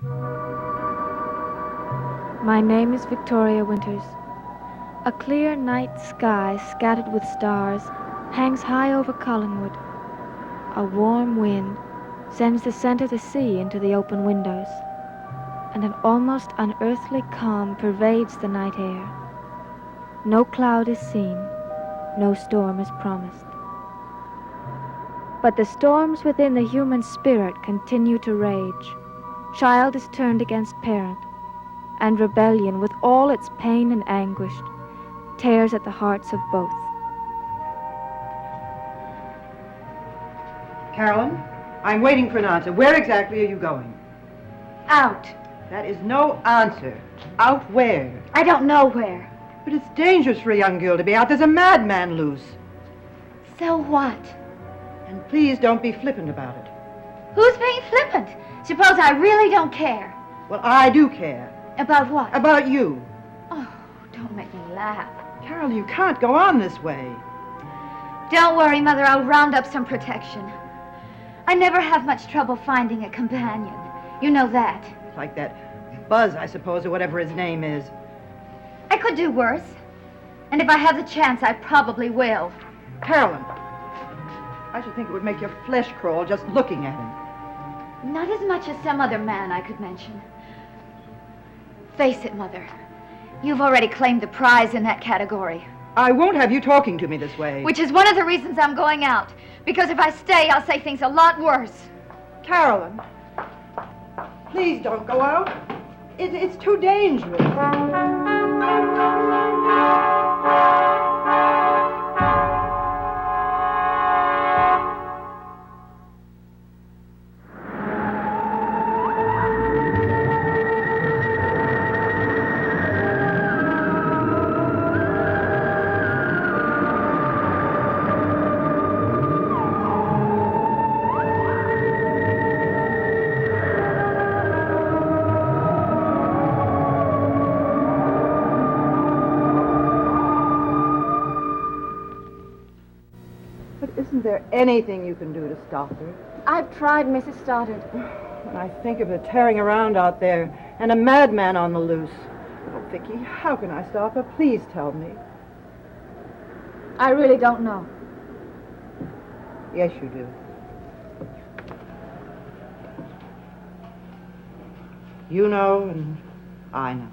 My name is Victoria Winters. A clear night sky scattered with stars hangs high over Collingwood. A warm wind sends the scent of the sea into the open windows, and an almost unearthly calm pervades the night air. No cloud is seen, no storm is promised. But the storms within the human spirit continue to rage. Child is turned against parent, and rebellion, with all its pain and anguish, tears at the hearts of both. Carolyn, I'm waiting for an answer. Where exactly are you going? Out. That is no answer. Out where? I don't know where. But it's dangerous for a young girl to be out. There's a madman loose. So what? And please don't be flippant about it. Who's being flippant? Suppose I really don't care. Well, I do care. About what? About you. Oh, don't make me laugh. Carol, you can't go on this way. Don't worry, Mother. I'll round up some protection. I never have much trouble finding a companion. You know that. It's like that Buzz, I suppose, or whatever his name is. I could do worse. And if I have the chance, I probably will. Carolyn, I should think it would make your flesh crawl just looking at him. Not as much as some other man I could mention. Face it, Mother. You've already claimed the prize in that category. I won't have you talking to me this way. Which is one of the reasons I'm going out. Because if I stay, I'll say things a lot worse. Carolyn, please don't go out. It's too dangerous. Isn't there anything you can do to stop her? I've tried, Mrs. Stoddard. When I think of her tearing around out there and a madman on the loose. Oh, Vicky, how can I stop her? Please tell me. I really don't know. Yes, you do. You know and I know.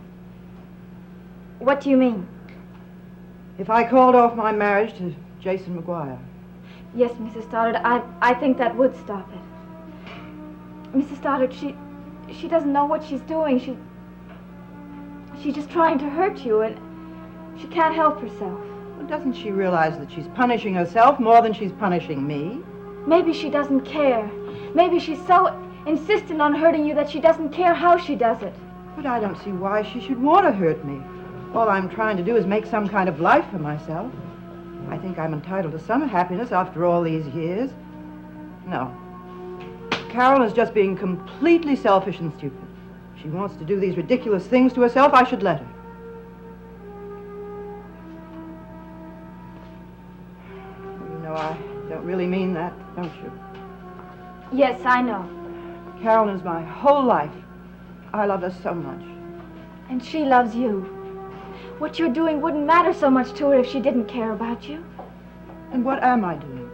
What do you mean? If I called off my marriage to Jason McGuire. Yes, Mrs. Stoddard, I think that would stop it. Mrs. Stoddard, she doesn't know what she's doing. She's just trying to hurt you, and she can't help herself. Well, doesn't she realize that she's punishing herself more than she's punishing me? Maybe she doesn't care. Maybe she's so insistent on hurting you that she doesn't care how she does it. But I don't see why she should want to hurt me. All I'm trying to do is make some kind of life for myself. I think I'm entitled to some happiness after all these years. No. Carol is just being completely selfish and stupid. She wants to do these ridiculous things to herself. I should let her. You know, I don't really mean that, don't you? Yes, I know. Carol is my whole life. I love her so much. And she loves you. What you're doing wouldn't matter so much to her if she didn't care about you. And what am I doing?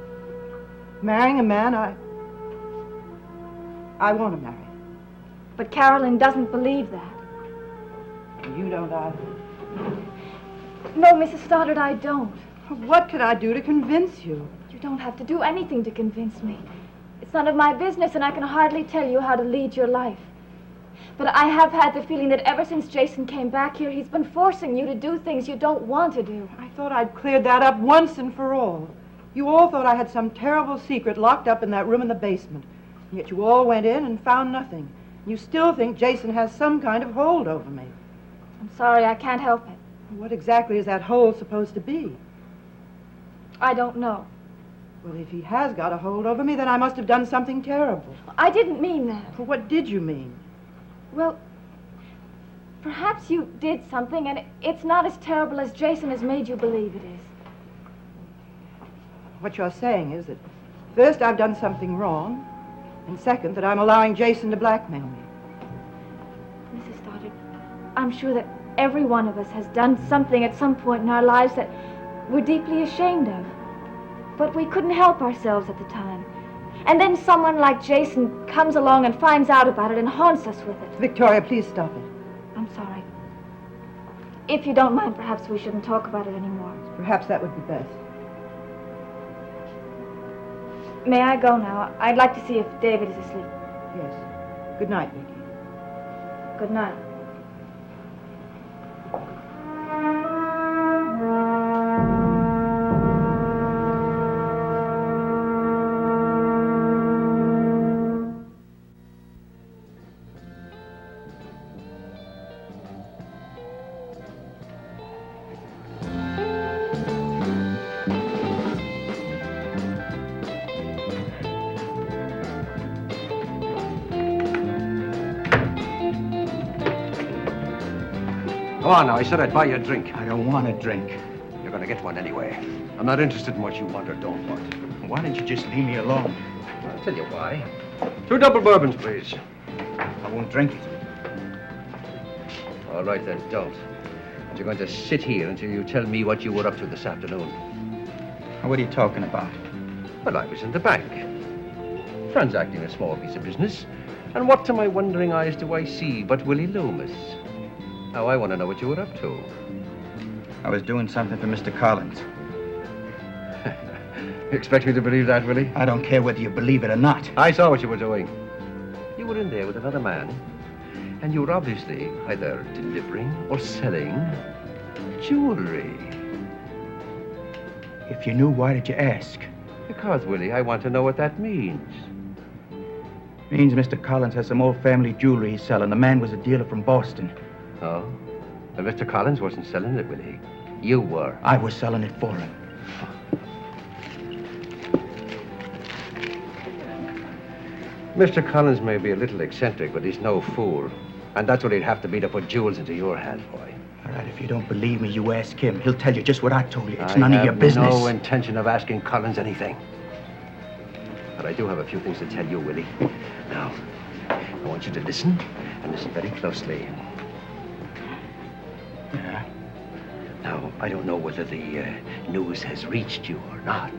Marrying a man I want to marry. But Carolyn doesn't believe that. You don't either. No, Mrs. Stoddard, I don't. What can I do to convince you? You don't have to do anything to convince me. It's none of my business, and I can hardly tell you how to lead your life. But I have had the feeling that ever since Jason came back here, he's been forcing you to do things you don't want to do. I thought I'd cleared that up once and for all. You all thought I had some terrible secret locked up in that room in the basement. And yet you all went in and found nothing. You still think Jason has some kind of hold over me. I'm sorry, I can't help it. What exactly is that hold supposed to be? I don't know. Well, if he has got a hold over me, then I must have done something terrible. I didn't mean that. Well, what did you mean? Well, perhaps you did something, and it's not as terrible as Jason has made you believe it is. What you're saying is that first I've done something wrong, and second that I'm allowing Jason to blackmail me. I'm sure that every one of us has done something at some point in our lives that we're deeply ashamed of. But we couldn't help ourselves at the time. And then someone like Jason comes along and finds out about it and haunts us with it. Victoria, please stop it. I'm sorry. If you don't mind, perhaps we shouldn't talk about it anymore. Perhaps that would be best. May I go now? I'd like to see if David is asleep. Yes. Good night, Vicky. Good night. Come on now, I said I'd buy you a drink. I don't want a drink. You're gonna get one anyway. I'm not interested in what you want or don't want. Why don't you just leave me alone? I'll tell you why. 2 double bourbons, please. I won't drink it. All right then, don't. And you're going to sit here until you tell me what you were up to this afternoon. What are you talking about? Well, I was in the bank, transacting a small piece of business. And what to my wondering eyes do I see but Willie Loomis? Now, I want to know what you were up to. I was doing something for Mr. Collins. You expect me to believe that, Willie? I don't care whether you believe it or not. I saw what you were doing. You were in there with another man, and you were obviously either delivering or selling jewelry. If you knew, why did you ask? Because, Willie, I want to know what that means. Means Mr. Collins has some old family jewelry he's selling. The man was a dealer from Boston. Oh? Well, Mr. Collins wasn't selling it, Willie. You were. I was selling it for him. Mr. Collins may be a little eccentric, but he's no fool. And that's what he'd have to be to put jewels into your hand, boy. All right, if you don't believe me, you ask him. He'll tell you just what I told you. It's none of your I business. have no intention of asking Collins anything. But I do have a few things to tell you, Willie. Now, I want you to listen, and listen very closely. Yeah? Now, I don't know whether the news has reached you or not.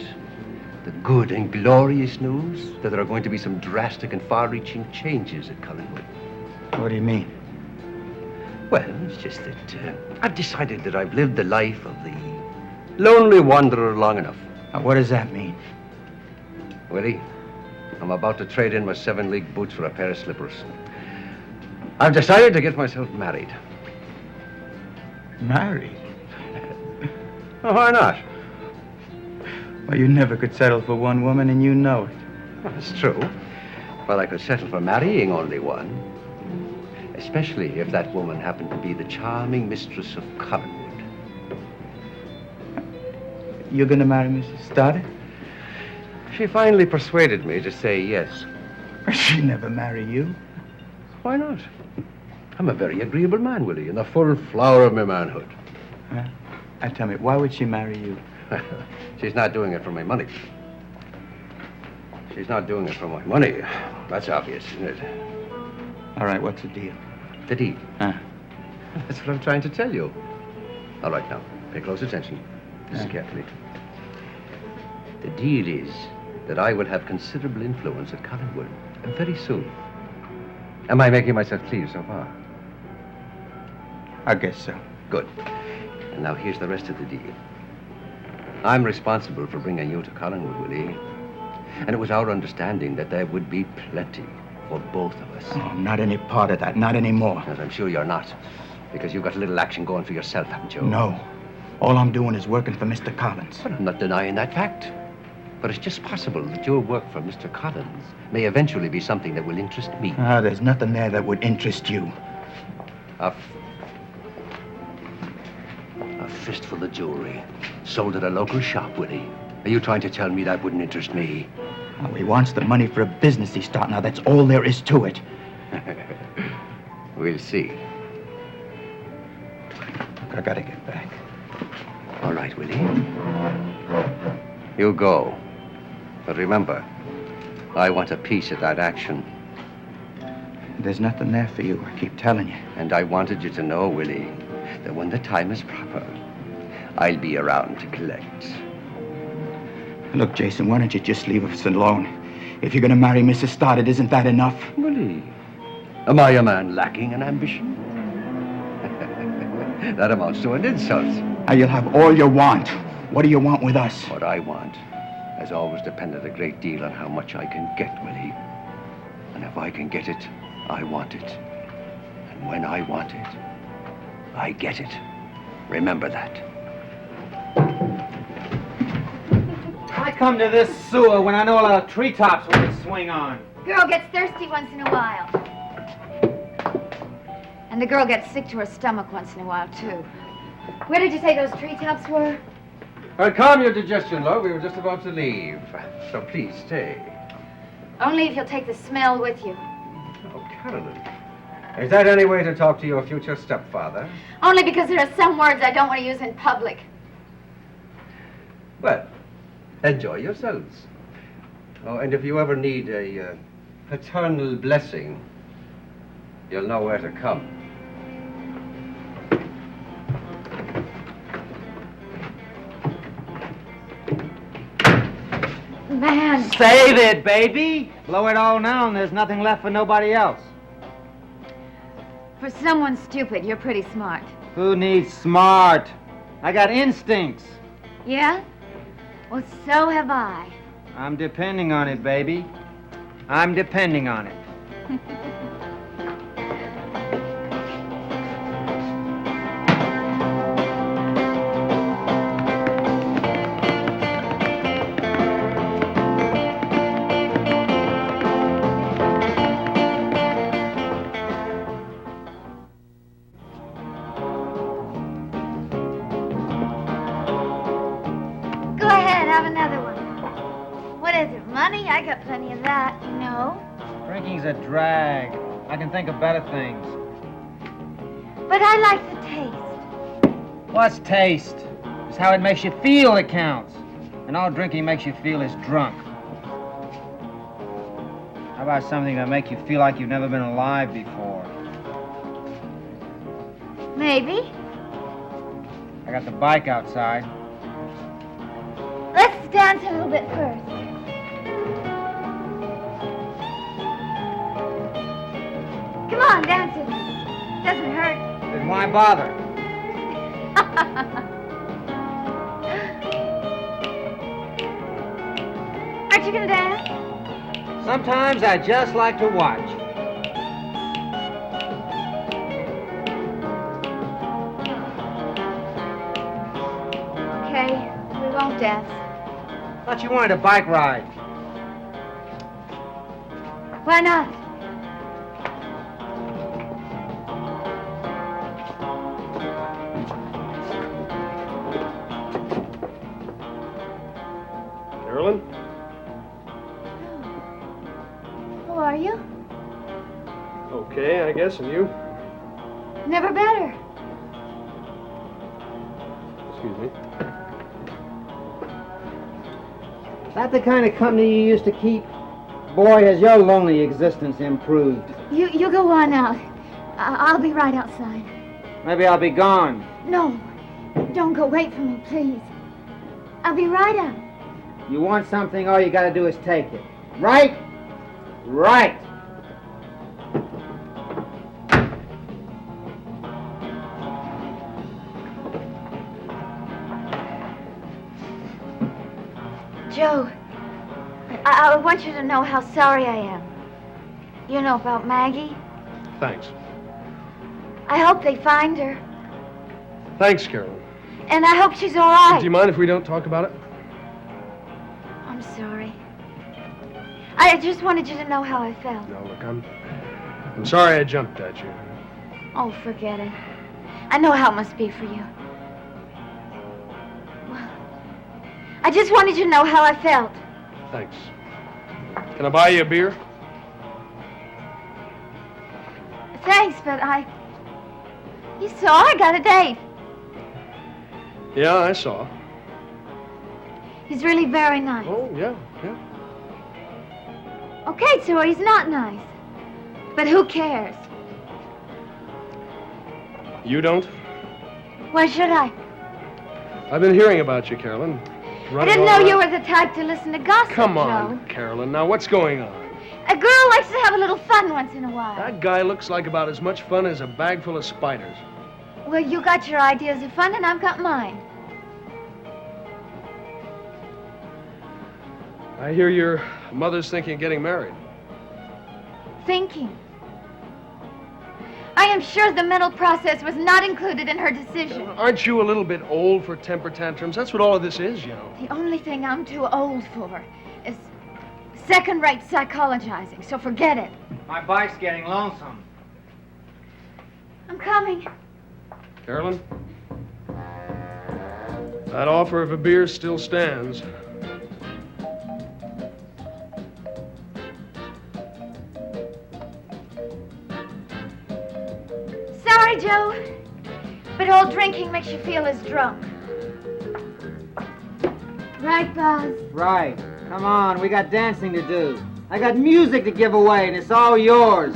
The good and glorious news that there are going to be some drastic and far-reaching changes at Collingwood. What do you mean? Well, it's just that I've decided that I've lived the life of the lonely wanderer long enough. Now, what does that mean? Willie, I'm about to trade in my 7-league boots for a pair of slippers. I've decided to get myself married. Married? Oh, why not? Well, you never could settle for one woman, and you know it. Well, it's true. But I could settle for marrying only one. Especially if that woman happened to be the charming mistress of Collingwood. You're gonna marry Mrs. Stoddard? She finally persuaded me to say yes. She'd never marry you. Why not? I'm a very agreeable man, Willie, in the full flower of my manhood. Huh? And tell me, why would she marry you? She's not doing it for my money. She's not doing it for my money. That's obvious, isn't it? All right, what's the deal? The deal. Huh? That's what I'm trying to tell you. All right, now, pay close attention. Listen carefully. The deal is that I will have considerable influence at Collingwood very soon. Am I making myself clear so far? I guess so. Good. And now here's the rest of the deal. I'm responsible for bringing you to Collingwood, Willie. And it was our understanding that there would be plenty for both of us. Oh, not any part of that, not anymore. As I'm sure you're not, because you've got a little action going for yourself, haven't you? No. All I'm doing is working for Mr. Collins. Well, I'm not denying that fact. But it's just possible that your work for Mr. Collins may eventually be something that will interest me. Ah, there's nothing there that would interest you. A fistful of jewelry sold at a local shop, Willie. Are you trying to tell me that wouldn't interest me? Oh, he wants the money for a business he's starting. Now, that's all there is to it. We'll see. Look, I gotta get back. All right, Willie. You go. But remember, I want a piece of that action. There's nothing there for you, I keep telling you. And I wanted you to know, Willie, that when the time is proper, I'll be around to collect. Look, Jason, why don't you just leave us alone? If you're going to marry Mrs. Stoddard, isn't that enough? Willie, am I a man lacking in ambition? That amounts to an insult. Now, you'll have all you want. What do you want with us? What I want has always depended a great deal on how much I can get, Willie. And if I can get it, I want it. And when I want it, I get it. Remember that. I come to this sewer when I know a lot of treetops we can swing on. Girl gets thirsty once in a while. And the girl gets sick to her stomach once in a while, too. Where did you say those treetops were? Calm your digestion, love. We were just about to leave. So please stay. Only if you'll take the smell with you. Oh, Carolyn. Is that any way to talk to your future stepfather? Only because there are some words I don't want to use in public. Well, enjoy yourselves. Oh, and if you ever need a paternal blessing, you'll know where to come. Man. Save it, baby. Blow it all now and there's nothing left for nobody else. For someone stupid, you're pretty smart. Who needs smart? I got instincts. Yeah? Well, so have I. I'm depending on it, baby. I'm depending on it. Go ahead, have another one. What is it, money? I got plenty of that, you know. Drinking's a drag. I can think of better things. But I like the taste. What's taste? It's how it makes you feel that counts. And all drinking makes you feel is drunk. How about something that makes you feel like you've never been alive before? Maybe. I got the bike outside. Let's dance a little bit first. Come on, dance with me. Doesn't hurt. Then why bother? Aren't you gonna dance? Sometimes I just like to watch. Okay, we won't dance. Thought you wanted a bike ride. Why not? Carolyn? Who are you? Okay, I guess, and you? Never better. Excuse me. That the kind of company you used to keep? Boy, has your lonely existence improved. You go on out. I'll be right outside. Maybe I'll be gone. No, don't go. Wait for me, please. I'll be right out. You want something, all you gotta do is take it. Right? Right. Joe, I want you to know how sorry I am. You know about Maggie? Thanks. I hope they find her. Thanks, Carolyn. And I hope she's all right. Do you mind if we don't talk about it? I'm sorry. I just wanted you to know how I felt. No, look, I'm sorry I jumped at you. Oh, forget it. I know how it must be for you. Well, I just wanted you to know how I felt. Thanks. Can I buy you a beer? Thanks, but You saw I got a date. Yeah, I saw. He's really very nice. Oh, yeah. Okay, so he's not nice. But who cares? You don't? Why should I? I've been hearing about you, Carolyn. I didn't know you were the type to listen to gossip, Come Joe. on, Carolyn. Now, what's going on? A girl likes to have a little fun once in a while. That guy looks like about as much fun as a bag full of spiders. Well, you got your ideas of fun, and I've got mine. I hear your mother's thinking of getting married. Thinking. I am sure the mental process was not included in her decision. Aren't you a little bit old for temper tantrums? That's what all of this is, you know. The only thing I'm too old for is second-rate psychologizing, so forget it. My bike's getting lonesome. I'm coming. Carolyn? That offer of a beer still stands. Sorry, Joe, but all drinking makes you feel as drunk. Right, Buzz? Right. Come on, we got dancing to do. I got music to give away, and it's all yours.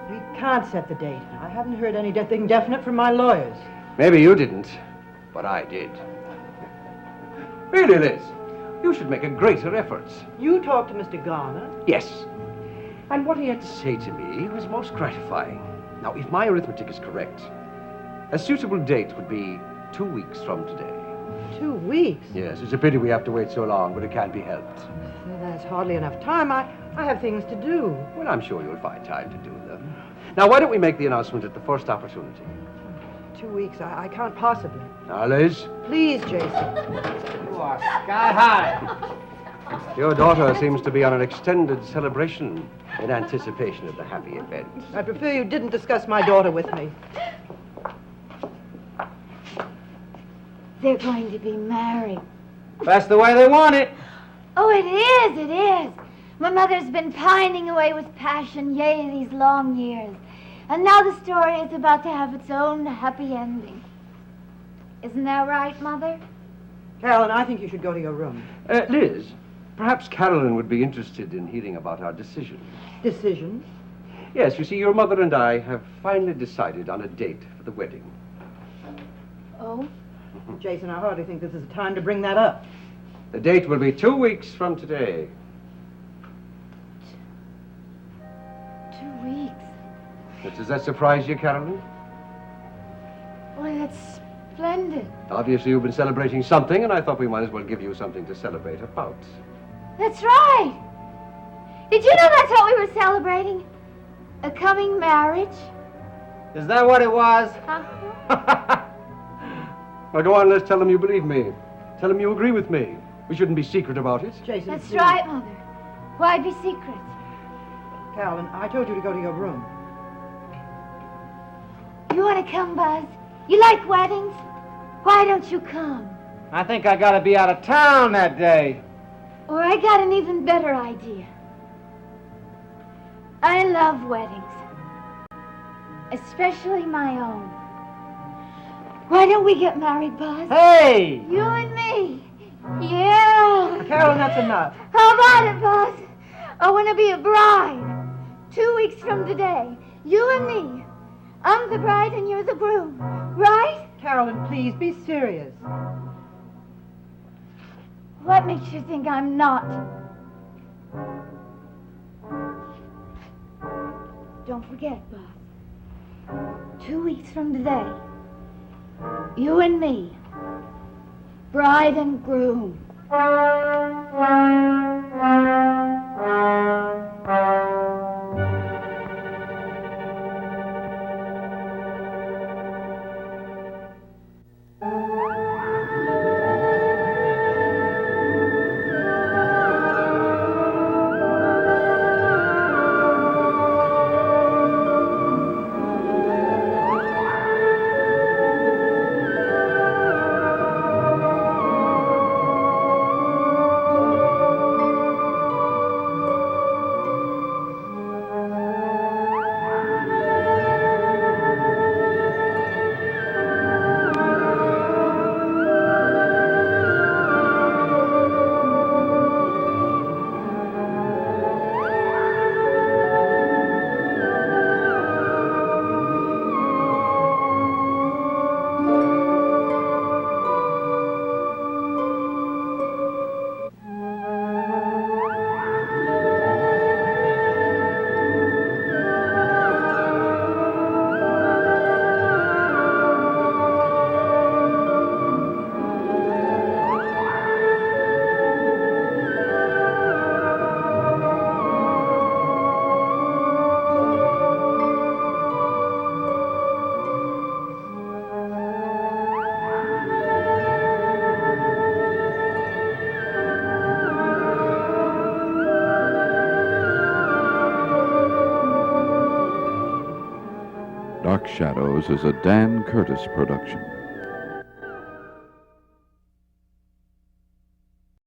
We can't set the date. I haven't heard anything definite from my lawyers. Maybe you didn't, but I did. Really, Liz, you should make a greater effort. You talked to Mr. Garner. Yes. And what he had to say to me was most gratifying. Now, if my arithmetic is correct, a suitable date would be 2 weeks from today. 2 weeks? Yes, it's a pity we have to wait so long, but it can't be helped. Well, that's hardly enough time. I have things to do. Well, I'm sure you'll find time to do them. Now, why don't we make the announcement at the first opportunity? 2 weeks? I can't possibly. Now, Liz, Please, Jason. You are sky high. your daughter seems to be on an extended celebration in anticipation of the happy event. I prefer you didn't discuss my daughter with me. They're going to be married. That's the way they want it. Oh, it is, it is. My mother's been pining away with passion, yea, these long years. And now the story is about to have its own happy ending. Isn't that right, Mother? Carolyn, I think you should go to your room. Liz, perhaps Carolyn would be interested in hearing about our decision. Decision? Yes, you see, your mother and I have finally decided on a date for the wedding. Oh? Jason, I hardly think this is the time to bring that up. The date will be 2 weeks from today. 2 weeks. Does that surprise you, Carolyn? Why, that's splendid. Obviously, you've been celebrating something, and I thought we might as well give you something to celebrate about. That's right. Did you know that's what we were celebrating? A coming marriage? Is that what it was? Huh? Now, go on, Liz, tell them you believe me. Tell them you agree with me. We shouldn't be secret about it. Jason, That's please. right, Mother. Why be secret? Carolyn, I told you to go to your room. You want to come, Buzz? You like weddings? Why don't you come? I think I gotta be out of town that day. Or I got an even better idea. I love weddings. Especially my own. Why don't we get married, Buzz? Hey! You and me. Yeah. Carolyn, that's enough. How about it, Buzz? I want to be a bride. 2 weeks from today. You and me. I'm the bride and you're the groom. Right? Carolyn, please, be serious. What makes you think I'm not? Don't forget, Buzz. 2 weeks from today. You and me. Bride and groom. Shadows is a Dan Curtis production.